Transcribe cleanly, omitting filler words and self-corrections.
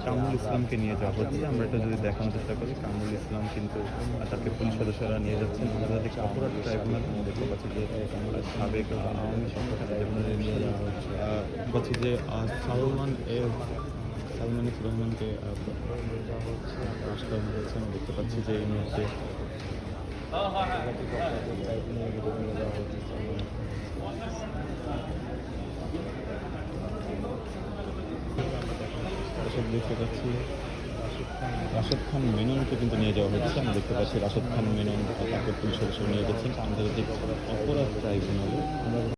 কামরুল ইসলামকে নিয়ে যাওয়া হচ্ছে। আমরা এটা যদি দেখানোর চেষ্টা করি, কামরুল ইসলাম কিন্তু তাকে পুলিশ সদস্যরা নিয়ে যাচ্ছেন আন্তর্জাতিক অপরাধ ট্রাইব্যুনাল। দেখতে পাচ্ছি যে সাবেক আওয়ামী ট্রাইব্যুনালে নিয়ে যাওয়া হচ্ছে। পাচ্ছি যে সালমান এফ রহমানকে আটক করা হয়েছে। আমরা দেখতে পাচ্ছি যে এই মুহূর্তে দেখতে পাচ্ছি রাশেদ খান মেননকে কিন্তু নিয়ে যাওয়া হচ্ছে। আমরা দেখতে পাচ্ছি রাশেদ খান মেনন তাকে পুলিশ সদস্য নিয়ে গেছেন আন্তর্জাতিক অপরাধ ট্রাইব্যুনালে।